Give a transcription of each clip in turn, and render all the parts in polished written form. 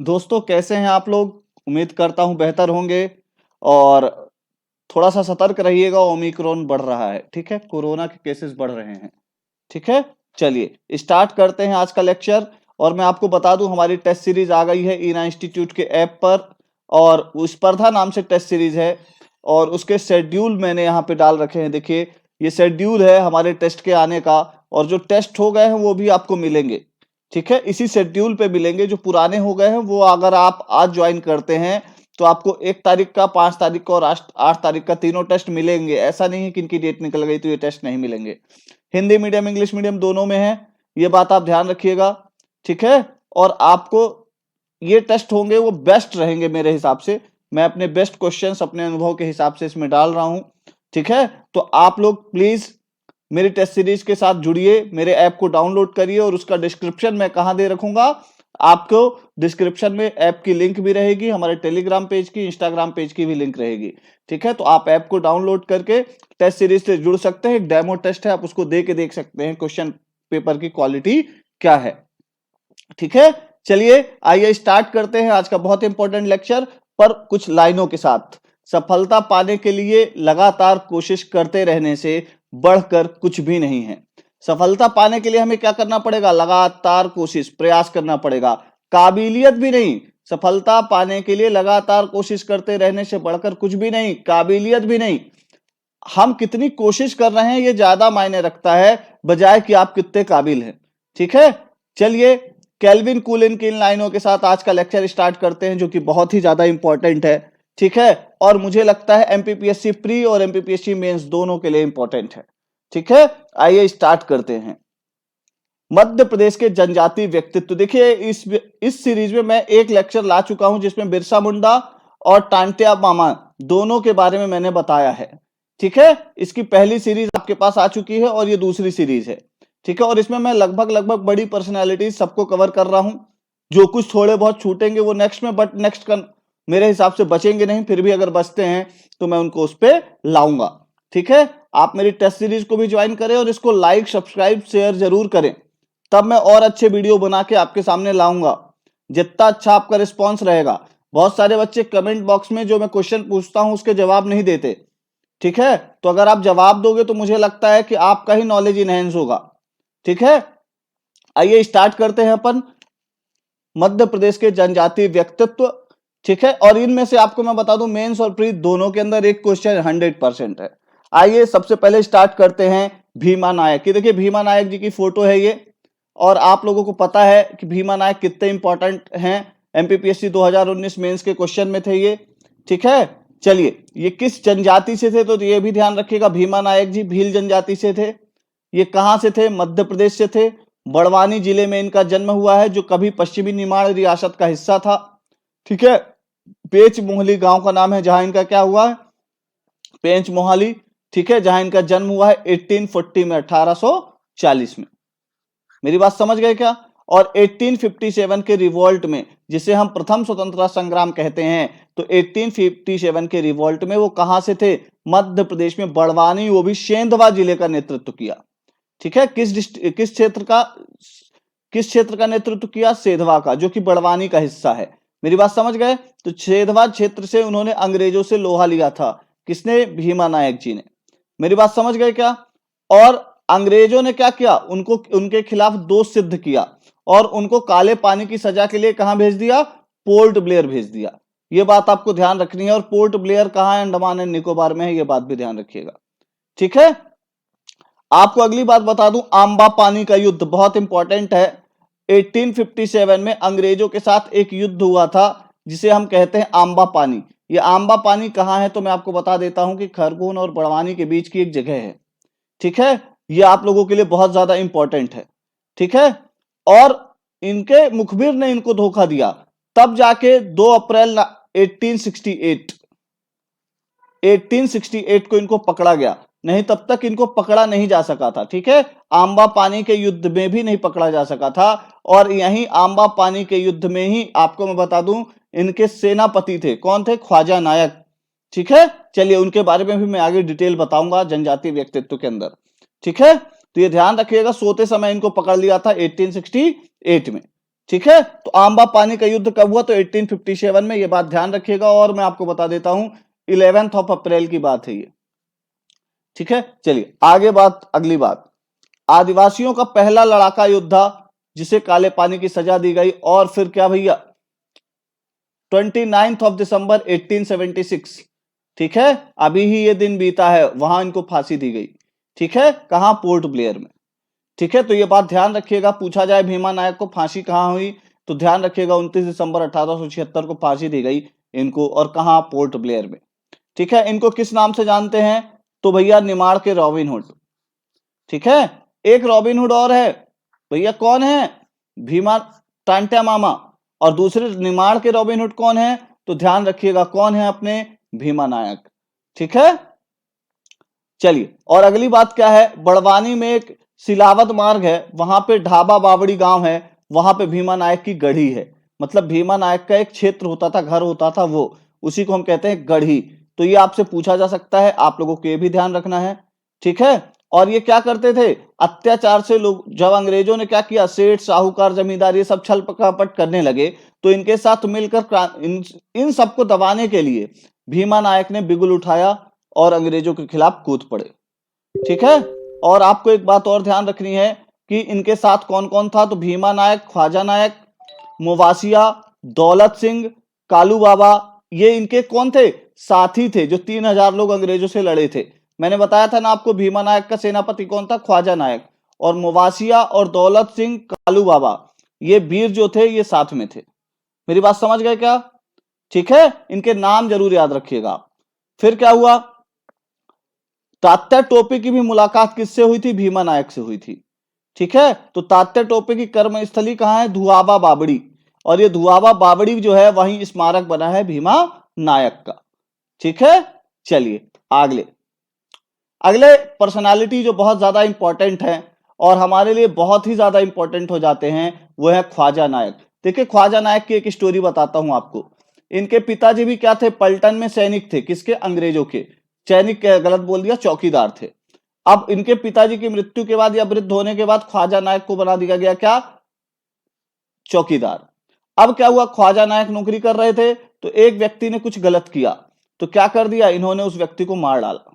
दोस्तों कैसे हैं आप लोग। उम्मीद करता हूं बेहतर होंगे और थोड़ा सा सतर्क रहिएगा। ओमिक्रॉन बढ़ रहा है, ठीक है, कोरोना के केसेस बढ़ रहे हैं, ठीक है। चलिए स्टार्ट करते हैं आज का लेक्चर। और मैं आपको बता दूं हमारी टेस्ट सीरीज आ गई है ईना इंस्टीट्यूट के ऐप पर, और उस स्पर्धा नाम से टेस्ट सीरीज है और उसके शेड्यूल मैंने यहाँ पे डाल रखे हैं। देखिए ये शेड्यूल है हमारे टेस्ट के आने का, और जो टेस्ट हो गए हैं वो भी आपको मिलेंगे, ठीक है। इसी शेड्यूल पे मिलेंगे। जो पुराने हो गए हैं वो अगर आप आज ज्वाइन करते हैं तो आपको 1 तारीख का, 5 तारीख का और 8 तारीख का तीनों टेस्ट मिलेंगे। ऐसा नहीं है कि इनकी डेट निकल गई तो ये टेस्ट नहीं मिलेंगे। हिंदी मीडियम इंग्लिश मीडियम दोनों में है, ये बात आप ध्यान रखिएगा, ठीक है। और आपको ये टेस्ट होंगे वो बेस्ट रहेंगे मेरे हिसाब से। मैं अपने बेस्ट क्वेश्चंस अपने अनुभव के हिसाब से इसमें डाल रहा हूं, ठीक है। तो आप लोग प्लीज मेरी टेस्ट सीरीज के साथ जुड़िए, मेरे ऐप को डाउनलोड करिए और उसका डिस्क्रिप्शन मैं कहां दे रखूंगा आपको। डिस्क्रिप्शन में ऐप की लिंक भी रहेगी, हमारे टेलीग्राम पेज की, इंस्टाग्राम पेज की भी लिंक रहेगी, ठीक है। तो आप ऐप को डाउनलोड करके टेस्ट सीरीज से जुड़ सकते हैं। एक डेमो टेस्ट है, आप उसको दे के देख सकते हैं क्वेश्चन पेपर की क्वालिटी क्या है, ठीक है। चलिए आइए स्टार्ट करते हैं आज का बहुत इंपॉर्टेंट लेक्चर, पर कुछ लाइनों के साथ। सफलता पाने के लिए लगातार कोशिश करते रहने से बढ़कर कुछ भी नहीं है। सफलता पाने के लिए हमें क्या करना पड़ेगा? लगातार कोशिश, प्रयास करना पड़ेगा, काबिलियत भी नहीं। सफलता पाने के लिए लगातार कोशिश करते रहने से बढ़कर कुछ भी नहीं, काबिलियत भी नहीं। हम कितनी कोशिश कर रहे हैं ये ज्यादा मायने रखता है बजाय कि आप कितने काबिल हैं, ठीक है। चलिए केल्विन कूलिन की इन लाइनों के साथ आज का लेक्चर स्टार्ट करते हैं, जो कि बहुत ही ज्यादा इंपॉर्टेंट है, ठीक है। और मुझे लगता है एमपीपीएससी प्री और एमपीपीएससी मेंस दोनों के लिए इंपॉर्टेंट है, ठीक है। आइए स्टार्ट करते हैं। मध्य प्रदेश के जनजातीय व्यक्तित्व। देखिए इस सीरीज में मैं एक लेक्चर ला चुका हूं जिसमें बिरसा मुंडा और टांटिया मामा दोनों के बारे में मैंने बताया है, ठीक है। इसकी पहली सीरीज आपके पास आ चुकी है और ये दूसरी सीरीज है, ठीक है। और इसमें मैं लगभग बड़ी पर्सनैलिटी सबको कवर कर रहा हूं। जो कुछ थोड़े बहुत छूटेंगे वो नेक्स्ट में, बट नेक्स्ट का मेरे हिसाब से बचेंगे नहीं, फिर भी अगर बचते हैं तो मैं उनको उस पर लाऊंगा, ठीक है। आप मेरी टेस्ट सीरीज को भी ज्वाइन करें और इसको लाइक सब्सक्राइब शेयर जरूर करें, तब मैं और अच्छे वीडियो बना के आपके सामने लाऊंगा। जितना अच्छा आपका रिस्पॉन्स रहेगा। बहुत सारे बच्चे कमेंट बॉक्स में जो मैं क्वेश्चन पूछता हूं उसके जवाब नहीं देते, ठीक है। तो अगर आप जवाब दोगे तो मुझे लगता है कि आपका ही नॉलेज इनहेंस होगा, ठीक है। आइए स्टार्ट करते हैं अपन। मध्य प्रदेश के जनजातीय व्यक्तित्व, ठीक है। और इनमें से आपको मैं बता दूं मेंस और प्री दोनों के अंदर एक क्वेश्चन 100% है। आइए सबसे पहले स्टार्ट करते हैं भीमा नायक की। देखिए भीमा नायक जी की फोटो है ये, और आप लोगों को पता है कि भीमा नायक कितने इंपॉर्टेंट हैं। एमपीपीएससी 2019 मेंस के क्वेश्चन में थे ये, ठीक है। चलिए ये किस जनजाति से थे, तो ये भी ध्यान रखिएगा। भीमा नायक जी भील जनजाति से थे। ये कहां से थे? मध्य प्रदेश से थे। बड़वानी जिले में इनका जन्म हुआ है, जो कभी पश्चिमी निमाड़ रियासत का हिस्सा था, ठीक है। पेच मोहली गांव का नाम है जहां इनका क्या हुआ है? पेंच मोहाली, ठीक है, जहां इनका जन्म हुआ है 1840 में, 1840 में। मेरी बात समझ गए क्या? और 1857 के रिवोल्ट में, जिसे हम प्रथम स्वतंत्रता संग्राम कहते हैं, तो 1857 के रिवोल्ट में वो कहां से थे? मध्य प्रदेश में बड़वानी, वो भी सेंधवा जिले का नेतृत्व किया, ठीक है। किस क्षेत्र का नेतृत्व किया? सेंधवा का, जो कि बड़वानी का हिस्सा है। मेरी बात समझ गए? तो सेंधवा क्षेत्र से उन्होंने अंग्रेजों से लोहा लिया था। किसने? भीमा नायक जी ने। मेरी बात समझ गए क्या? और अंग्रेजों ने क्या किया? उनको उनके खिलाफ दोष सिद्ध किया और उनको काले पानी की सजा के लिए कहां भेज दिया? पोर्ट ब्लेयर भेज दिया। यह बात आपको ध्यान रखनी है। और पोर्ट ब्लेयर कहां है? अंडमान एंड निकोबार में है, यह बात भी ध्यान रखिएगा, ठीक है। आपको अगली बात बता दूं, आंबा पानी का युद्ध बहुत इंपॉर्टेंट है। 1857 में अंग्रेजों के साथ एक युद्ध हुआ था जिसे हम कहते हैं आंबा पानी। ये आंबा पानी कहां है? तो मैं आपको बता देता हूं कि खरगोन और बड़वानी के बीच की एक जगह है, ठीक है। ये आप लोगों के लिए बहुत ज्यादा इंपॉर्टेंट है, ठीक है। और इनके मुखबिर ने इनको धोखा दिया, तब जाके 2 अप्रैल 1868 को इनको पकड़ा गया, नहीं तब तक इनको पकड़ा नहीं जा सका था, ठीक है। आंबा पानी के युद्ध में भी नहीं पकड़ा जा सका था। और यहीं आंबा पानी के युद्ध में ही आपको मैं बता दूं इनके सेनापति थे। कौन थे? ख्वाजा नायक, ठीक है। चलिए उनके बारे में भी मैं आगे डिटेल बताऊंगा जनजातीय व्यक्तित्व के अंदर, ठीक है। तो ये ध्यान रखिएगा, सोते समय इनको पकड़ लिया था 1868 में, ठीक है, तो आंबा पानी का युद्ध कब हुआ? तो 1857 में, ये बात ध्यान रखिएगा। और मैं आपको बता देता हूं 11 अप्रैल की बात है ये। ठीक है, चलिए आगे बात, अगली बात, आदिवासियों का पहला लड़ाका योद्धा जिसे काले पानी की सजा दी गई, और फिर क्या भैया 29 दिसंबर 1876। ठीक है, अभी ही ये दिन बीता है, वहां इनको फांसी दी गई। ठीक है, कहां? पोर्ट ब्लेयर में। ठीक है, तो ये बात ध्यान रखिएगा, पूछा जाए भीमा नायक को फांसी कहां हुई, तो ध्यान रखिएगा 29 दिसंबर 1876 को फांसी दी गई इनको, और कहां? पोर्ट ब्लेयर में। ठीक है, इनको किस नाम से जानते हैं? तो भैया निमाड़ के रॉबिन हुड। ठीक है, एक रॉबिन हुड और है भैया, कौन है? भीमा टांट्या मामा। और दूसरे निमाड़ के रॉबिन हुड कौन है? तो ध्यान रखिएगा कौन है? अपने भीमा नायक। ठीक है, चलिए, और अगली बात क्या है? बड़वानी में एक सिलावत मार्ग है, वहां पे ढाबा बावड़ी गांव है, वहां पे भीमा नायक की गढ़ी है। मतलब भीमा नायक का एक क्षेत्र होता था, घर होता था, वो उसी को हम कहते हैं गढ़ी। तो ये आपसे पूछा जा सकता है, आप लोगों को ये भी ध्यान रखना है। ठीक है, और ये क्या करते थे? अत्याचार से लोग, जब अंग्रेजों ने क्या किया, सेठ साहूकार जमींदार ये सब छल कपट करने लगे, तो इनके साथ मिलकर इन सबको दबाने के लिए भीमा नायक ने बिगुल उठाया और अंग्रेजों के खिलाफ कूद पड़े। ठीक है, और आपको एक बात और ध्यान रखनी है कि इनके साथ कौन कौन था? तो भीमा नायक, ख्वाजा नायक, मुवासिया, दौलत सिंह, कालू बाबा, ये इनके कौन थे? साथी थे, जो 3000 लोग अंग्रेजों से लड़े थे। मैंने बताया था ना आपको, भीमा नायक का सेनापति कौन था? ख्वाजा नायक। और मुवासिया और दौलत सिंह, कालू बाबा, ये वीर जो थे ये साथ में थे। मेरी बात समझ गए क्या? ठीक है, इनके नाम जरूर याद रखिएगा। फिर क्या हुआ? तात्या टोपे की भी मुलाकात किससे हुई थी? भीमा नायक से हुई थी। ठीक है, तो तात्या टोपे की कर्मस्थली कहां है? धुआबा बावड़ी। और ये धुआबा बावड़ी जो है वहीं स्मारक बना है भीमा नायक का। ठीक है, चलिए अगले अगले पर्सनालिटी जो बहुत ज्यादा इंपॉर्टेंट है और हमारे लिए बहुत ही ज्यादा इंपॉर्टेंट हो जाते हैं, वो है ख्वाजा नायक। देखिए, ख्वाजा नायक की एक स्टोरी बताता हूं आपको। इनके पिताजी भी क्या थे? पलटन में सैनिक थे। किसके? अंग्रेजों के। सैनिक गलत बोल दिया, चौकीदार थे। अब इनके पिताजी की मृत्यु के बाद या वृद्ध होने के बाद ख्वाजा नायक को बना दिया गया क्या? चौकीदार। अब क्या हुआ? ख्वाजा नायक नौकरी कर रहे थे, तो एक व्यक्ति ने कुछ गलत किया, तो क्या कर दिया इन्होंने? उस व्यक्ति को मार डाला।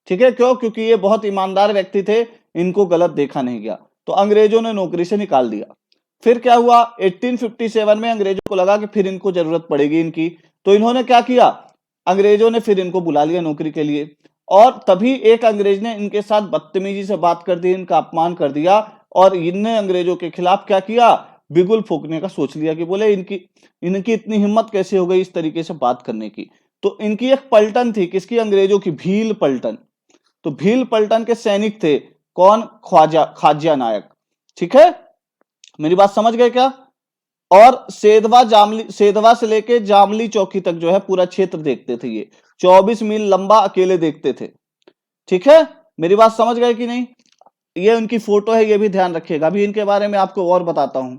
ठीक है, क्यों? क्योंकि ये बहुत ईमानदार व्यक्ति थे, इनको गलत देखा नहीं गया, तो अंग्रेजों ने नौकरी से निकाल दिया। फिर क्या हुआ? 1857 में अंग्रेजों को लगा कि फिर इनको जरूरत पड़ेगी इनकी, तो इन्होंने क्या किया? अंग्रेजों ने फिर इनको बुला लिया नौकरी के लिए, और तभी एक अंग्रेज ने इनके साथ बदतमीजी से बात कर दी, इनका अपमान कर दिया, और इनने अंग्रेजों के खिलाफ क्या किया? बिगुल फूकने का सोच लिया कि बोले इनकी इनकी इतनी हिम्मत कैसे हो गई इस तरीके से बात करने की। तो इनकी एक पलटन थी, किसकी? अंग्रेजों की, भील पलटन। तो भील पलटन के सैनिक थे कौन? खाज्या नायक। ठीक है, मेरी बात समझ गए क्या? और सेधवा से लेके जामली चौकी तक जो है पूरा क्षेत्र देखते थे ये, 24 मील लंबा अकेले देखते थे। ठीक है, मेरी बात समझ गए कि नहीं? ये उनकी फोटो है, ये भी ध्यान रखिएगा, अभी इनके बारे में आपको और बताता हूं।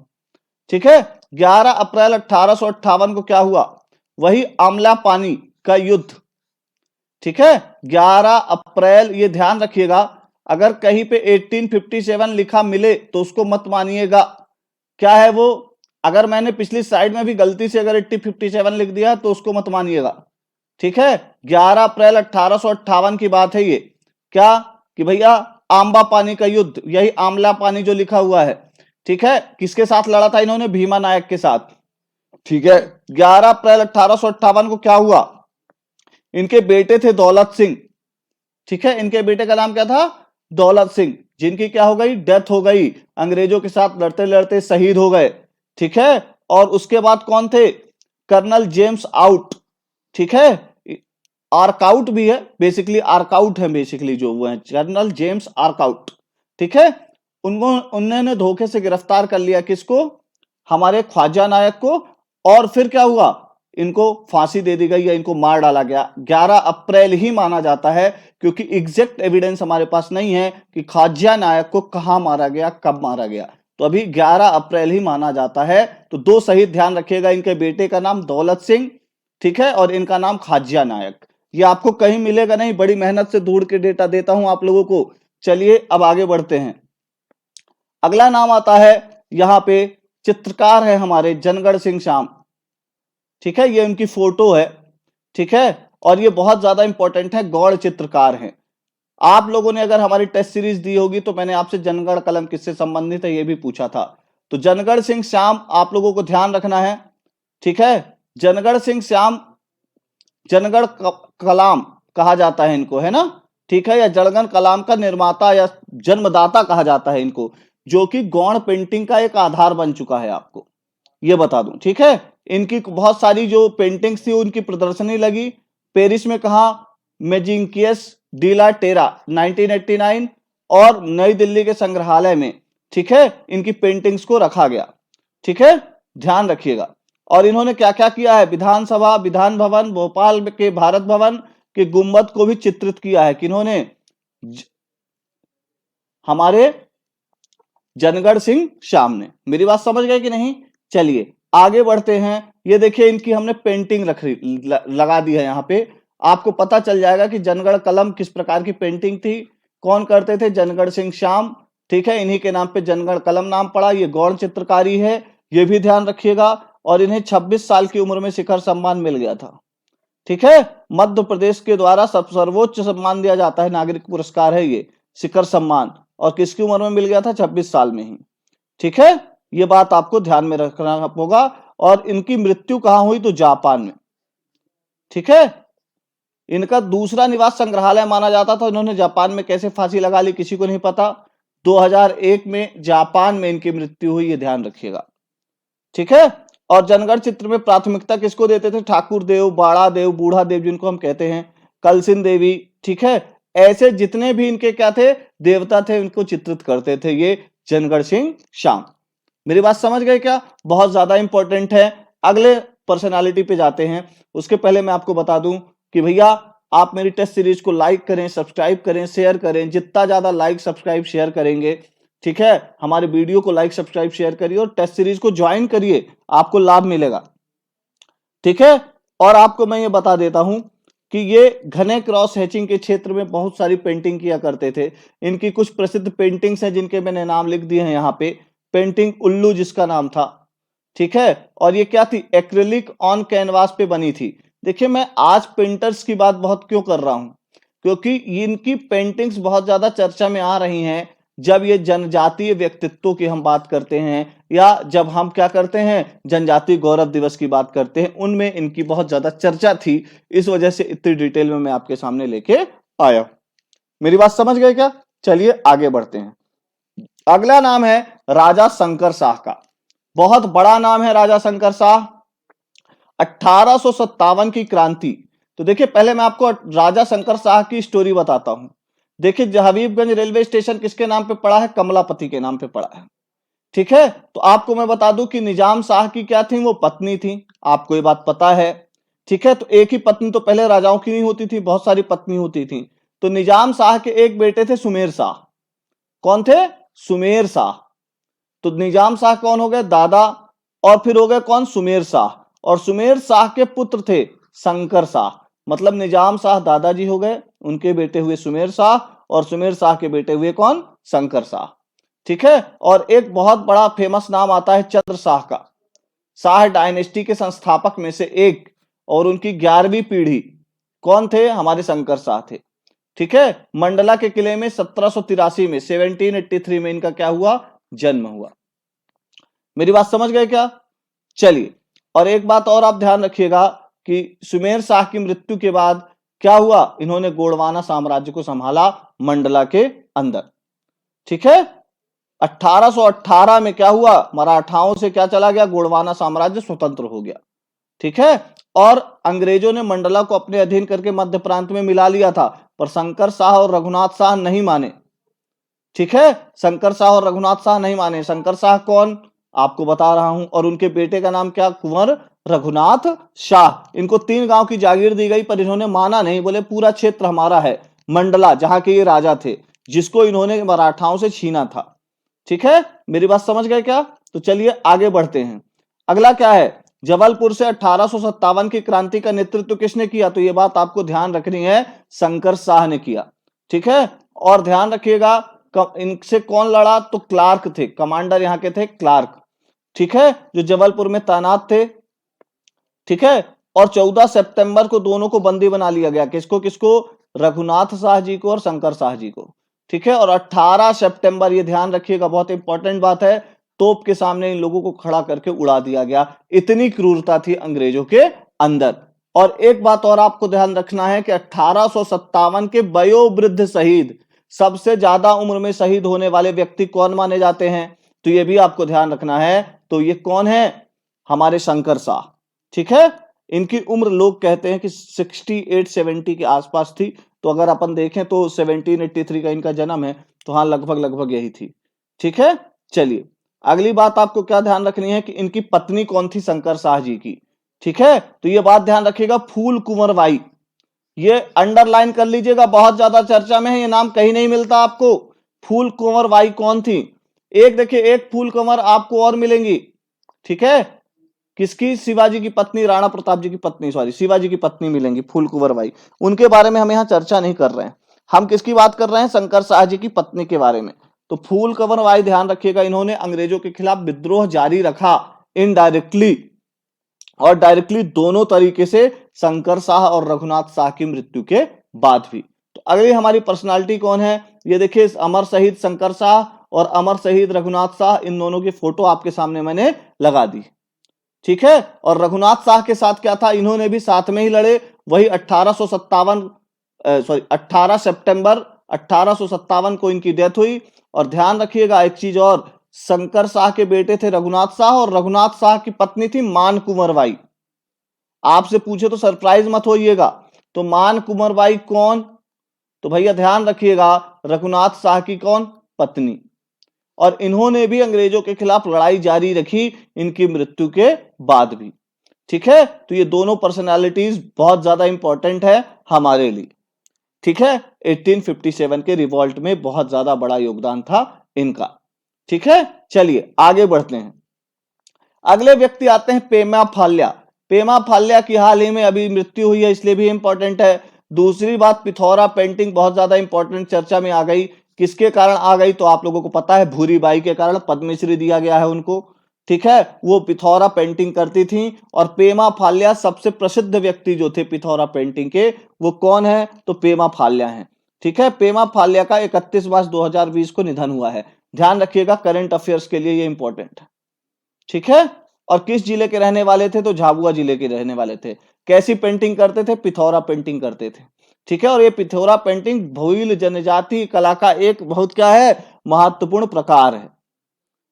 ठीक है, 11 अप्रैल 1858 को क्या हुआ? वही आमला पानी का युद्ध। ठीक है, 11 अप्रैल, ये ध्यान रखिएगा, अगर कहीं पे 1857 लिखा मिले तो उसको मत मानिएगा। क्या है वो? अगर मैंने पिछली साइड में भी गलती से अगर 1857 लिख दिया तो उसको मत मानिएगा। ठीक है, 11 अप्रैल 1858 की बात है ये। क्या? कि भैया आंबा पानी का युद्ध, यही आमला पानी जो लिखा हुआ है। ठीक है, किसके साथ लड़ा था इन्होंने? भीमा नायक के साथ। ठीक है, 11 अप्रैल 1858 को क्या हुआ? इनके बेटे थे दौलत सिंह। ठीक है, इनके बेटे का नाम क्या था? दौलत सिंह, जिनकी क्या हो गई? डेथ हो गई, अंग्रेजों के साथ लड़ते लड़ते शहीद हो गए। ठीक है, और उसके बाद कौन थे? कर्नल जेम्स आउट। ठीक है, आर्कआउट भी है, बेसिकली आर्कआउट है, बेसिकली जो वो है कर्नल जेम्स आर्कआउट। ठीक है, उन्होंने धोखे से गिरफ्तार कर लिया, किसको? हमारे ख्वाजा नायक को। और फिर क्या हुआ? इनको फांसी दे दी गई या इनको मार डाला गया। 11 अप्रैल ही माना जाता है, क्योंकि एग्जैक्ट एविडेंस हमारे पास नहीं है कि ख्वाजा नायक को कहां मारा गया, कब मारा गया। तो अभी 11 अप्रैल ही माना जाता है। तो दो शहीद ध्यान रखिएगा, इनके बेटे का नाम दौलत सिंह, ठीक है, और इनका नाम ख्वाजा नायक। ये आपको कहीं मिलेगा नहीं, बड़ी मेहनत से ढूंढ के डेटा देता हूं आप लोगों को। चलिए अब आगे बढ़ते हैं। अगला नाम आता है यहां पे चित्रकार है हमारे जनगण सिंह श्याम, ठीक है, ये उनकी फोटो है, ठीक है, और ये बहुत ज्यादा इंपॉर्टेंट है, गौड़ चित्रकार हैं। आप लोगों ने अगर हमारी टेस्ट सीरीज दी होगी तो मैंने आपसे जनगण कलम किससे संबंधित है ये भी पूछा था। तो जनगण सिंह श्याम आप लोगों को ध्यान रखना है, ठीक है। जनगण सिंह श्याम, जनगण कलाम कहा जाता है इनको, है ना, ठीक है, या जनगण कलाम का निर्माता या जन्मदाता कहा जाता है इनको, जो कि गौड़ पेंटिंग का एक आधार बन चुका है, आपको ये बता दूं, ठीक है। इनकी बहुत सारी जो पेंटिंग्स थी उनकी प्रदर्शनी लगी पेरिस में, कहा मेजिंकियस डीला टेरा 1989, और नई दिल्ली के संग्रहालय में, ठीक है, इनकी पेंटिंग्स को रखा गया, ठीक है, ध्यान रखिएगा। और इन्होंने क्या क्या किया है, विधानसभा, विधान भवन, भोपाल के भारत भवन के गुंबद को भी चित्रित किया है किन्होंने, हमारे जनगण सिंह श्याम ने। मेरी बात समझ गए कि नहीं? चलिए आगे बढ़ते हैं। ये देखिए इनकी हमने पेंटिंग लगा दी है यहाँ पे, आपको पता चल जाएगा कि जनगण कलम किस प्रकार की पेंटिंग थी, कौन करते थे, जनगण सिंह श्याम, ठीक है, इन्हीं के नाम पे जनगण कलम नाम पड़ा। ये गौड़ चित्रकारी है, ये भी ध्यान रखिएगा। और इन्हें 26 साल की उम्र में शिखर सम्मान मिल गया था, ठीक है। मध्य प्रदेश के द्वारा सर्वोच्च सम्मान दिया जाता है, नागरिक पुरस्कार है ये शिखर सम्मान, और किसकी उम्र में मिल गया था, 26 साल में ही, ठीक है। ये बात आपको ध्यान में रखना होगा। और इनकी मृत्यु कहां हुई, तो जापान में, ठीक है। इनका दूसरा निवास संग्रहालय माना जाता था, इन्होंने जापान में कैसे फांसी लगा ली किसी को नहीं पता। 2001 में जापान में इनकी मृत्यु हुई, ये ध्यान रखिएगा, ठीक है। और जनगण चित्र में प्राथमिकता किसको देते थे, ठाकुर देव, बाड़ा देव, बूढ़ा देव जिनको हम कहते हैं, कलसिन देवी, ठीक है, ऐसे जितने भी इनके क्या थे, देवता थे, उनको चित्रित करते थे ये जनगण सिंह श्याम। मेरी बात समझ गए क्या? बहुत ज्यादा इंपॉर्टेंट है। अगले पर्सनालिटी पे जाते हैं, उसके पहले मैं आपको बता दूं कि भैया आप मेरी टेस्ट सीरीज को लाइक करें, सब्सक्राइब करें, शेयर करें। जितना ज्यादा लाइक सब्सक्राइब शेयर करेंगे, ठीक है, हमारे वीडियो को लाइक सब्सक्राइब शेयर करिए और टेस्ट सीरीज को ज्वाइन करिए, आपको लाभ मिलेगा, ठीक है। और आपको मैं ये बता देता हूं कि ये घने क्रॉस हैचिंग के क्षेत्र में बहुत सारी पेंटिंग किया करते थे। इनकी कुछ प्रसिद्ध पेंटिंग्स हैं जिनके मैंने नाम लिख दिए हैं यहाँ पे। पेंटिंग उल्लू जिसका नाम था, ठीक है, और ये क्या थी, एक्रिलिक ऑन कैनवास पे बनी थी। देखिए मैं आज पेंटर्स की बात बहुत क्यों कर रहा हूं, क्योंकि इनकी पेंटिंग्स बहुत ज्यादा चर्चा में आ रही हैं जब ये जनजातीय व्यक्तित्वों की हम बात करते हैं, या जब हम क्या करते हैं, जनजातीय गौरव दिवस की बात करते हैं, उनमें इनकी बहुत ज्यादा चर्चा थी। इस वजह से इतनी डिटेल में मैं आपके सामने लेके आया। मेरी बात समझ गए क्या? चलिए आगे बढ़ते हैं। अगला नाम है राजा शंकर शाह का। बहुत बड़ा नाम है राजा शंकर शाह। 1857 की क्रांति। तो देखिए पहले मैं आपको राजा शंकर शाह की स्टोरी बताता हूं। देखिए हबीबगंज रेलवे स्टेशन किसके नाम पे पड़ा है, कमलापति के नाम पे पड़ा है, ठीक है। तो आपको मैं बता दूं कि निजाम शाह की क्या थी, वो पत्नी थी, आपको ये बात पता है, ठीक है। तो एक ही पत्नी तो पहले राजाओं की नहीं होती थी, बहुत सारी पत्नी होती थी। तो निजाम शाह के एक बेटे थे सुमेर शाह। कौन थे, सुमेर शाह। तो निजाम शाह कौन हो गए, दादा, और फिर हो गए कौन, सुमेर शाह। और सुमेर शाह के पुत्र थे शंकर शाह, मतलब निजाम शाह दादाजी हो गए, उनके बेटे हुए सुमेर शाह, और सुमेर शाह के बेटे हुए कौन, शंकर शाह, ठीक है। और एक बहुत बड़ा फेमस नाम आता है चंद्र शाह का, शाह डायनेस्टी के संस्थापक में से एक, और उनकी 11वीं पीढ़ी कौन थे, हमारे शंकर शाह थे, ठीक है। मंडला के किले में 1783 में 1783 में इनका क्या हुआ, जन्म हुआ। मेरी बात समझ गए क्या? चलिए, और एक बात और आप ध्यान रखिएगा कि सुमेर शाह की मृत्यु के बाद क्या हुआ, इन्होंने गोंडवाना साम्राज्य को संभाला मंडला के अंदर, ठीक है। 1818 में क्या हुआ, मराठाओं से क्या चला गया, गोंडवाना साम्राज्य स्वतंत्र हो गया, ठीक है। और अंग्रेजों ने मंडला को अपने अधीन करके मध्य प्रांत में मिला लिया था, पर शंकर शाह और रघुनाथ शाह नहीं माने, ठीक है। शंकर शाह और रघुनाथ शाह नहीं माने। शंकर शाह कौन, आपको बता रहा हूं, और उनके बेटे का नाम क्या, कुंवर रघुनाथ शाह। इनको 3 गांव की जागीर दी गई, पर इन्होंने माना नहीं, बोले पूरा क्षेत्र हमारा है, मंडला जहां के ये राजा थे, जिसको इन्होंने मराठाओं से छीना था, ठीक है। मेरी बात समझ गए क्या? तो चलिए आगे बढ़ते हैं। अगला क्या है, जबलपुर से 1857 की क्रांति का नेतृत्व किसने किया, तो ये बात आपको ध्यान रखनी है, शंकर शाह ने किया, ठीक है। और ध्यान रखिएगा इनसे कौन लड़ा, तो क्लार्क थे, कमांडर यहाँ के थे क्लार्क, ठीक है, जो जबलपुर में तैनात थे। ठीक है, और 14 सितंबर को दोनों को बंदी बना लिया गया। किसको किसको? रघुनाथ शाह जी को और शंकर शाह जी को। ठीक है, और 18 सितंबर, ये ध्यान रखिएगा, बहुत इंपॉर्टेंट बात है, तोप के सामने इन लोगों को खड़ा करके उड़ा दिया गया। इतनी क्रूरता थी अंग्रेजों के अंदर। और एक बात और आपको ध्यान रखना है कि 1857 के वयोवृद्ध शहीद, सबसे ज्यादा उम्र में शहीद होने वाले व्यक्ति कौन माने जाते हैं? तो ये भी आपको ध्यान रखना है। तो ये कौन है? हमारे शंकर शाह। ठीक है, इनकी उम्र लोग कहते हैं कि 68-70 के आसपास थी। तो अगर अपन देखें तो 1783 का इनका जन्म है, तो हाँ लगभग लगभग यही थी। ठीक है, चलिए अगली बात आपको क्या ध्यान रखनी है कि इनकी पत्नी कौन थी शंकर शाह जी की। ठीक है, तो ये बात ध्यान रखिएगा, फूल कुंवर बाई। ये अंडरलाइन कर लीजिएगा, बहुत ज्यादा चर्चा में है, ये नाम कहीं नहीं मिलता आपको। फूल कुंवर बाई कौन थी? एक देखिए, एक फूल कुंवर आपको और मिलेंगी। ठीक है, किसकी? शिवाजी की पत्नी, राणा प्रताप जी की पत्नी, सॉरी शिवाजी की पत्नी मिलेंगी, फूल कुंवर बाई। उनके बारे में हम यहाँ चर्चा नहीं कर रहे हैं, हम किसकी बात कर रहे हैं? शंकर शाह जी की पत्नी के बारे में। तो फूल कुंवर बाई, ध्यान रखिएगा, इन्होंने अंग्रेजों के खिलाफ विद्रोह जारी रखा, इनडायरेक्टली और डायरेक्टली, दोनों तरीके से, शंकर शाह और रघुनाथ शाह की मृत्यु के बाद भी। तो अगली हमारी पर्सनालिटी कौन है? ये देखिए, अमर शहीद शंकर शाह और अमर शहीद रघुनाथ शाह, इन दोनों की फोटो आपके सामने मैंने लगा दी। ठीक है, और रघुनाथ शाह के साथ क्या था? इन्होंने भी साथ में ही लड़े, वही 18 सितंबर 1857 को इनकी डेथ हुई। और ध्यान रखिएगा एक चीज और, शंकर शाह के बेटे थे रघुनाथ शाह, और रघुनाथ शाह की पत्नी थी मान कुंवर बाई। आपसे पूछे तो सरप्राइज मत होइएगा। तो मान कुंवर बाई कौन? तो भैया ध्यान रखिएगा, रघुनाथ शाह की कौन? पत्नी। और इन्होंने भी अंग्रेजों के खिलाफ लड़ाई जारी रखी इनकी मृत्यु के बाद भी। ठीक है, तो ये दोनों पर्सनालिटीज बहुत ज्यादा इंपॉर्टेंट है हमारे लिए। ठीक है, 1857 के रिवॉल्ट में बहुत ज्यादा बड़ा योगदान था इनका। ठीक है, चलिए आगे बढ़ते हैं। अगले व्यक्ति आते हैं पेमा फाल्या। पेमा फाल्या की हाल ही में अभी मृत्यु हुई है, इसलिए भी इंपॉर्टेंट है। दूसरी बात, पिथौरा पेंटिंग बहुत ज्यादा इंपॉर्टेंट चर्चा में आ गई। किसके कारण आ गई? तो आप लोगों को पता है, भूरी बाई के कारण पद्मश्री दिया गया है उनको। ठीक है, वो पिथौरा पेंटिंग करती थी। और पेमा फाल्या सबसे प्रसिद्ध व्यक्ति जो थे पिथौरा पेंटिंग के, वो कौन है? तो पेमा फाल्या है। ठीक है, पेमा फाल्या का 31 मार्च 2020 को निधन हुआ है। ध्यान रखिएगा, करंट अफेयर्स के लिए ये इंपॉर्टेंट है। ठीक है, और किस जिले के रहने वाले थे? तो झाबुआ जिले के रहने वाले थे। कैसी पेंटिंग करते थे? पिथौरा पेंटिंग करते थे। ठीक है, और ये पिथौरा पेंटिंग भोइल जनजाति कला का एक बहुत क्या है? महत्वपूर्ण प्रकार है।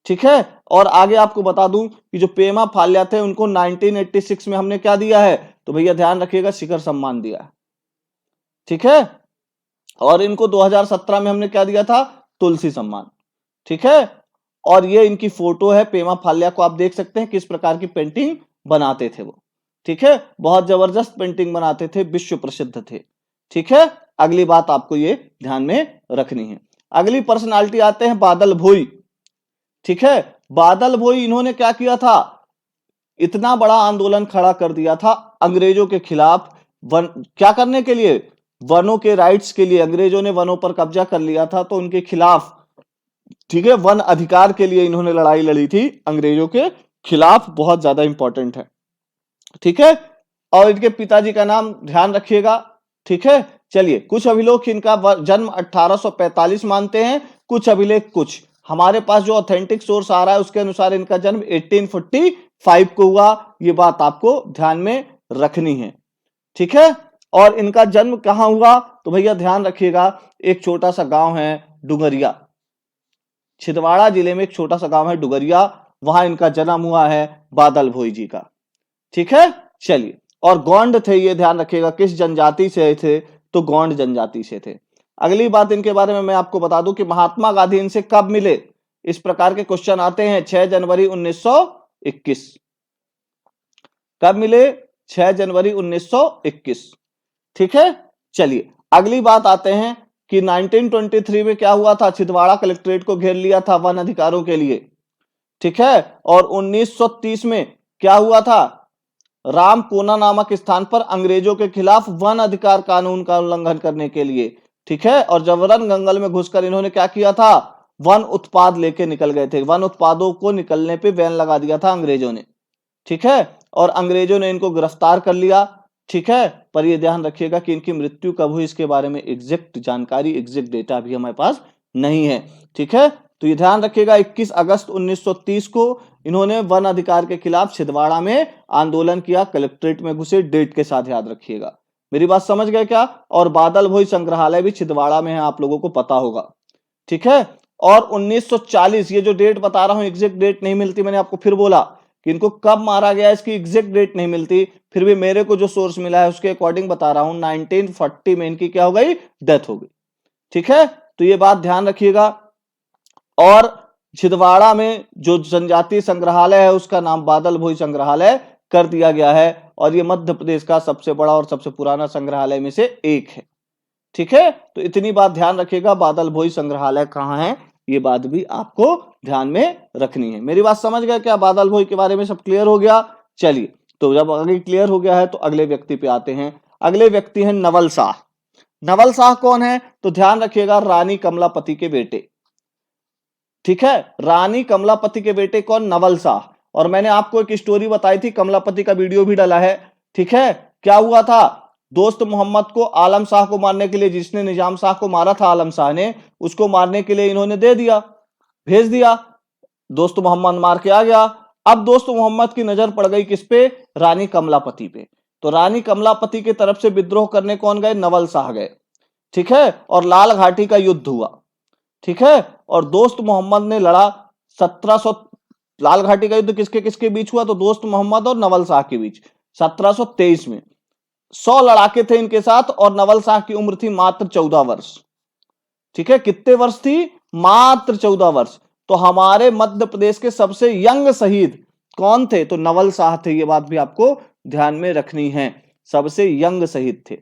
ठीक है, और आगे आपको बता दूं कि जो पेमा फाल्या थे, उनको 1986 में हमने क्या दिया है? तो भैया ध्यान रखिएगा, शिखर सम्मान दिया है। ठीक है, और इनको 2017 में हमने क्या दिया था? तुलसी सम्मान। ठीक है, और ये इनकी फोटो है, पेमा फाल्या को आप देख सकते हैं किस प्रकार की पेंटिंग बनाते थे वो। ठीक है, बहुत जबरदस्त पेंटिंग बनाते थे, विश्व प्रसिद्ध थे। ठीक है, अगली बात आपको ये ध्यान में रखनी है। अगली पर्सनालिटी आते हैं बादल भोई। ठीक है, बादल भोई, इन्होंने क्या किया था? इतना बड़ा आंदोलन खड़ा कर दिया था अंग्रेजों के खिलाफ। वन क्या करने के लिए? वनों के राइट्स के लिए। अंग्रेजों ने वनों पर कब्जा कर लिया था, तो उनके खिलाफ, ठीक है, वन अधिकार के लिए इन्होंने लड़ाई लड़ी थी अंग्रेजों के खिलाफ, बहुत ज्यादा इंपॉर्टेंट है। ठीक है, और इनके पिताजी का नाम ध्यान रखिएगा। ठीक है, चलिए कुछ अभिलेख इनका जन्म 1845 मानते हैं, कुछ अभिलेख कुछ हमारे पास जो ऑथेंटिक सोर्स आ रहा है उसके अनुसार इनका जन्म 1845 को हुआ। ये बात आपको ध्यान में रखनी है। ठीक है, और इनका जन्म कहां हुआ? तो भैया ध्यान रखिएगा, एक छोटा सा गांव है डुंगरिया, छिंदवाड़ा जिले में एक छोटा सा गांव है डुगरिया, वहां इनका जन्म हुआ है बादल भोई जी का। ठीक है, चलिए, और गोंड थे, ये ध्यान रखिएगा, किस जनजाति से थे? तो गोंड जनजाति से थे। अगली बात इनके बारे में मैं आपको बता दूं कि महात्मा गांधी इनसे कब मिले? इस प्रकार के क्वेश्चन आते हैं। 6 जनवरी 1921। कब मिले? 6 जनवरी 1921। ठीक है, चलिए अगली बात आते हैं कि 1923 में क्या हुआ था? छिंदवाड़ा कलेक्ट्रेट को घेर लिया था वन अधिकारों के लिए। ठीक है, और 1930 में क्या हुआ था? रामकोना नामक स्थान पर अंग्रेजों के खिलाफ वन अधिकार कानून का उल्लंघन करने के लिए। ठीक है, और जबरन जंगल में घुसकर इन्होंने क्या किया था? वन उत्पाद लेके निकल गए थे। वन उत्पादों को निकलने पे बैन लगा दिया था अंग्रेजों ने, ठीक है, और अंग्रेजों ने इनको गिरफ्तार कर लिया, ठीक है। पर ये ध्यान रखिएगा कि इनकी मृत्यु कब हुई इसके बारे में एग्जैक्ट जानकारी, एग्जैक्ट डेटा अभी हमारे पास नहीं है, ठीक है। तो ये ध्यान रखिएगा 21 अगस्त 1930 को इन्होंने वन अधिकार के खिलाफ छिंदवाड़ा में आंदोलन किया, कलेक्ट्रेट में घुसे, डेट के साथ याद रखिएगा। मेरी बात समझ गए क्या? और बादल भोई संग्रहालय भी छिंदवाड़ा में है, आप लोगों को पता होगा, ठीक है। और 1940, ये जो डेट बता रहा हूं एग्जैक्ट डेट नहीं मिलती, मैंने आपको फिर बोला कि इनको कब मारा गया इसकी एग्जैक्ट डेट नहीं मिलती, फिर भी मेरे को जो सोर्स मिला है उसके अकॉर्डिंग बता रहा हूं 1940 में इनकी क्या हो गई, डेथ हो गई, ठीक है। तो ये बात ध्यान रखिएगा। और छिंदवाड़ा में जो जनजातीय संग्रहालय है उसका नाम बादल भोई संग्रहालय कर दिया गया है, और ये मध्य प्रदेश का सबसे बड़ा और सबसे पुराना संग्रहालय में से एक है, ठीक है। तो इतनी बात ध्यान रखिएगा, बादल भोई संग्रहालय कहां है ये बात भी आपको ध्यान में रखनी है। मेरी बात समझ गए क्या? बादल भोई के बारे में सब क्लियर हो गया? चलिए, तो जब आगे क्लियर हो गया है तो अगले व्यक्ति पे आते हैं। अगले व्यक्ति हैं नवल शाह। नवल शाह कौन है? तो ध्यान रखिएगा, रानी कमलापति के बेटे, ठीक है। रानी कमलापति के बेटे कौन? नवल शाह। और मैंने आपको एक स्टोरी बताई थी, कमलापति का वीडियो भी डाला है, ठीक है। क्या हुआ था? दोस्त मोहम्मद को आलम शाह को मारने के लिए, जिसने निजाम शाह को मारा था आलम शाह ने, उसको मारने के लिए इन्होंने दे दिया, भेज दिया। दोस्त मोहम्मद मार के आ गया। अब दोस्त मोहम्मद की नजर पड़ गई किस पे? रानी कमलापति पे। तो रानी कमलापति की तरफ से विद्रोह करने कौन गए? नवल शाह गए, ठीक है। और लाल घाटी का युद्ध हुआ, ठीक है। और दोस्त मोहम्मद ने लड़ा 1700, लाल घाटी का युद्ध किसके किसके बीच हुआ? तो दोस्त मोहम्मद और नवल शाह के बीच 1723 में। 100 लड़ाके थे इनके साथ, और नवल शाह की उम्र थी मात्र 14 वर्ष, ठीक है। कितने वर्ष थी? मात्र 14 वर्ष। तो हमारे मध्य प्रदेश के सबसे यंग शहीद कौन थे? तो नवल शाह थे। ये बात भी आपको ध्यान में रखनी है, सबसे यंग शहीद थे,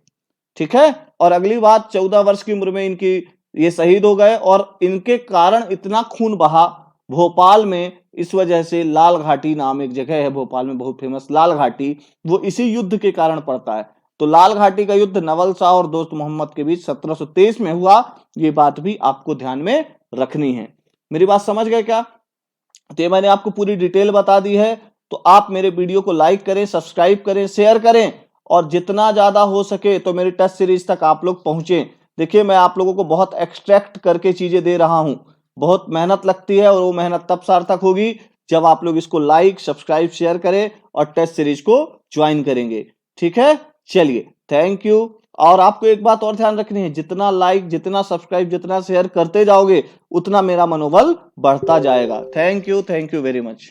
ठीक है। और अगली बात, 14 वर्ष की उम्र में इनकी ये शहीद हो गए, और इनके कारण इतना खून बहा भोपाल में, इस वजह से लाल घाटी नाम एक जगह है भोपाल में बहुत फेमस, लाल घाटी, वो इसी युद्ध के कारण पड़ता है। तो लाल घाटी का युद्ध नवल शाह और दोस्त मोहम्मद के बीच 1723 में हुआ, ये बात भी आपको ध्यान में रखनी है। मेरी बात समझ गए क्या? तो ये मैंने आपको पूरी डिटेल बता दी है। तो आप मेरे वीडियो को लाइक करें, सब्सक्राइब करें, शेयर करें, और जितना ज्यादा हो सके तो मेरी टेस्ट सीरीज तक आप लोग पहुंचे। देखिए, मैं आप लोगों को बहुत एक्सट्रैक्ट करके चीजें दे रहा हूं, बहुत मेहनत लगती है, और वो मेहनत तब सार्थक होगी जब आप लोग इसको लाइक, सब्सक्राइब, शेयर करें और टेस्ट सीरीज को ज्वाइन करेंगे, ठीक है। चलिए, थैंक यू। और आपको एक बात और ध्यान रखनी है, जितना लाइक, जितना सब्सक्राइब, जितना शेयर करते जाओगे उतना मेरा मनोबल बढ़ता जाएगा। Thank you very much.